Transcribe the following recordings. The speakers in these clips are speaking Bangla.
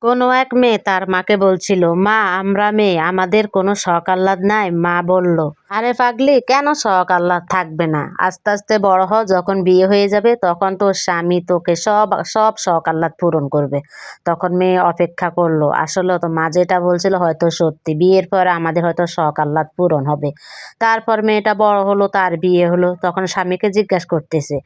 কোনো এক মেয়ে তার মাকে বলছিল, মা আমরা মেয়ে আমাদের কোনো শখ আহ্লাদ নাই। মা বলল, আরে পাগলি, কেন শখ আহ্লাদ থাকবে না? আস্তে আস্তে বড় হ, যখন বিয়ে হয়ে যাবে তখন তোর স্বামী তোকে সব সব শখ আহ্লাদ পূরণ করবে। তখন মেয়ে অপেক্ষা করলো। আসলে তো মা যেটা বলছিল হয়তো সত্যি, বিয়ের পর আমাদের হয়তো শখ আহ্লাদ পূরণ হবে। তারপর মেয়েটা বড় হলো, তার বিয়ে হলো, তখন স্বামীকে জিজ্ঞাসা করতেছে,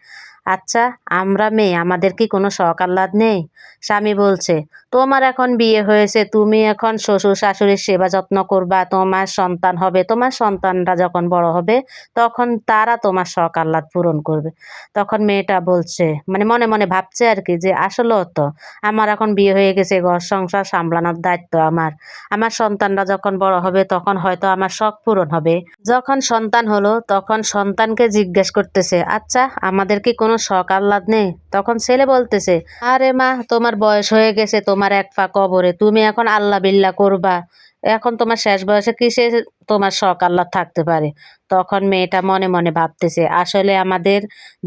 আচ্ছা আমরা মেয়ে আমাদের কি কোনো শখ আহ্লাদ নেই? স্বামী বলছে, তোমার এখন বিয়ে হয়েছে, তুমি এখন শ্বশুর শাশুড়ির সেবা যত্ন করবা, তোমার সন্তান হবে, তোমার সন্তানরা যখন বড় হবে তখন তারা তোমার শখ আহ্লাদ পূরণ করবে। তখন মেয়েটা বলছে, মানে মনে মনে ভাবছে আর কি, যে আসলেও তো আমার এখন বিয়ে হয়ে গেছে, ঘর সংসার সামলানোর দায়িত্ব আমার। আমার সন্তানরা যখন বড় হবে তখন হয়তো আমার শখ পূরণ হবে। যখন সন্তান হলো তখন সন্তানকে জিজ্ঞেস করতেছে, আচ্ছা আমাদের কি কোনো শখ আহ্লাদ নেই? তখন ছেলে বলতেছে, আরে মা তোমার বয়স হয়ে গেছে, তোমার এক পা কবরে, তুমি এখন আল্লাহ বিল্লাহ করবা, এখন তোমার শেষ বয়সে কিসে তোমার শখ আহ্লাদ থাকতে পারে? তখন মেয়েটা মনে মনে ভাবতেছে, আসলে আমাদের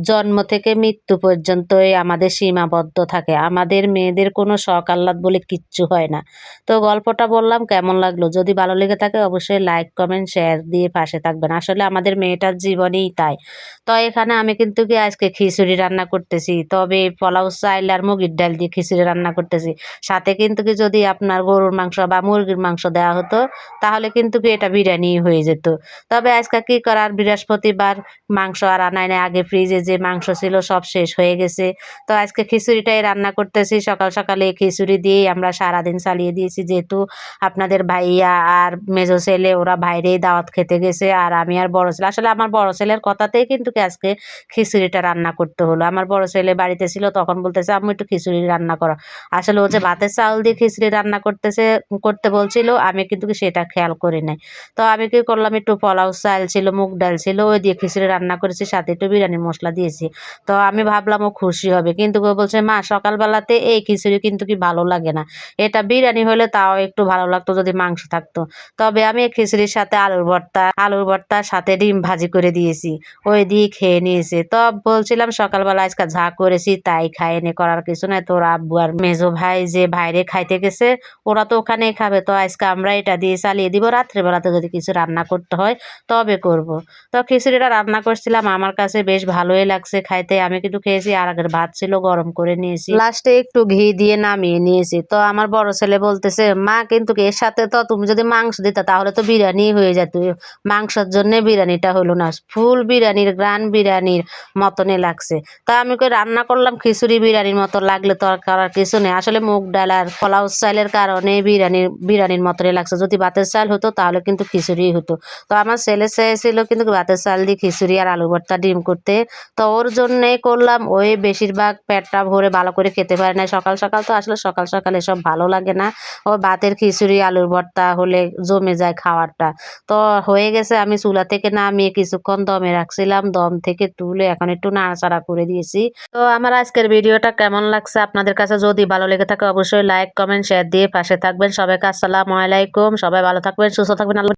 জন্ম থেকে মৃত্যু পর্যন্তই আমাদের সীমাবদ্ধ থাকে, আমাদের মেয়েদের কোনো শখ আহ্লাদ বলে কিচ্ছু হয় না। তো গল্পটা বললাম, কেমন লাগলো? যদি ভালো লেগে থাকে অবশ্যই লাইক কমেন্ট শেয়ার দিয়ে পাশে থাকবেন। আসলে আমাদের মেয়েটার জীবনেই তাই। তো এখানে আমি কিন্তু কি আজকে খিচুড়ি রান্না করতেছি, তবে পোলাও চাইল আর মুগের ডাল দিয়ে খিচুড়ি রান্না করতেছি। সাথে কিন্তু কি যদি আপনার গরুর মাংস বা মুরগির মাংস দেওয়া হতো তাহলে কিন্তু কি এটা বিরিয়ানি হয়ে যেত। তবে আজকে কি করার, বৃহস্পতিবার, মাংস আর আনাই নাই, আগে ফ্রিজে যে মাংস ছিল সব শেষ হয়ে গেছে। তো আজকে খিচুড়িটাই রান্না করতেছি। সকাল সকালে এই খিচুড়ি দিয়েই আমরা সারাদিন চালিয়ে দিয়েছি, যেহেতু আপনাদের ভাইয়া আর মেজো ছেলে ওরা বাইরেই দাওয়াত খেতে গেছে, আর আমি আর বড় ছেলে, আসলে আমার বড় ছেলের কথাতেই কিন্তু কি আজকে খিচুড়িটা রান্না করতে হলো। আমার বড় ছেলে বাড়িতে ছিল, তখন বলতেছে আম্মু একটু খিচুড়ি রান্না করো। আসলে ও যে ভাতের চাউল দিয়ে খিচুড়ি রান্না করতে বলছিল, আমি কিন্তু কি সেটা খেয়াল করি নাই। তো আমি কি করলাম, একটু পোলাও চাল ছিল, মুগ ডাল ছিল, ওই দিয়ে খিচুড়ি রান্না করেছি, সাথে একটু বিরিয়ানির মশলা দিয়েছি। তো আমি ভাবলাম ও খুশি হবে, কিন্তু ও বলছে, মা সকালবেলাতে এই খিচুড়ি কিন্তু কি ভালো লাগে না, এটা বিরিয়ানি হলে তাও একটু ভালো লাগতো যদি মাংস থাকতো। তবে আমি এই খিচুড়ির সাথে আলুর ভর্তার সাথে ডিম ভাজি করে দিয়েছি, ওই দিয়ে খেয়ে নিয়েছে। তো বলছিলাম সকালবেলা আজকে যা করেছি তাই খায়, এনে করার কিছু নাই। তোর আব্বু আর মেজো ভাই যে বাইরে খাইতে গেছে, ওরা তো ওখানেই খাবে, তো আজকে আমরা এটা দিয়ে চালিয়ে দিব, রাত্রেবেলাতে যদি কিছু রান্না করতে হয় তবে করব। তো খিচুড়িটা রান্না করছিলাম, আমার কাছে বেশ ভালোই লাগছে খাইতে। আমি কিন্তু খেয়েছি, আর আগের ভাত ছিল গরম করে নিয়েছি, লাস্টে একটু ঘি দিয়ে নামিয়ে নিয়েছি। তো আমার বড় ছেলে বলতেছে, মা কিন্তু এর সাথে তো তুমি যদি মাংস দিতা তাহলে তো বিরিয়ানি হয়ে যেত, মাংসের জন্য বিরিয়ানিটা হলো না। ফুল বিরিয়ানির গ্রান বিরিয়ানির মতনই লাগছে। তা আমি কই রান্না করলাম খিচুড়ি, বিরিয়ানির মতো লাগলে তো আর করার কিছু নেই। আসলে মুগ ডাল আর পোলাও চালের কারণে বিরিয়ানির মতনই লাগছে। যদি ভাতের চাল হতো তাহলে কিন্তু খিচুড়ি হতো। তো আমার ছেলে চেয়েছিল কিন্তু ভাতের চাল দিয়ে খিচুড়ি আর আলু ভর্তা ডিম করতে, তো ওর জন্যই করলাম। ওই বেশিরভাগ পেটটা ভরে ভালো করে খেতে পারে না সকাল সকাল, তো আসলে সকাল সকাল এসব ভালো লাগে না। ও ভাতের খিচুড়ি আলুর ভর্তা হলে জমে যায় খাওয়ারটা। তো হয়ে গেছে, আমি চুলা থেকে নামিয়ে কিছুক্ষণ দমে রাখছিলাম, দম থেকে তুলে এখন একটু নাড়াচাড়া করে দিয়েছি। তো আমার আজকের ভিডিওটা কেমন লাগছে আপনাদের কাছে? যদি ভালো লেগে থাকে অবশ্যই লাইক কমেন্ট শেয়ার দিয়ে পাশে থাকবেন। সবাইকে আসসালামু আলাইকুম, সবাই ভালো থাকবেন, সুস্থ থাকবেন। আল্লাহ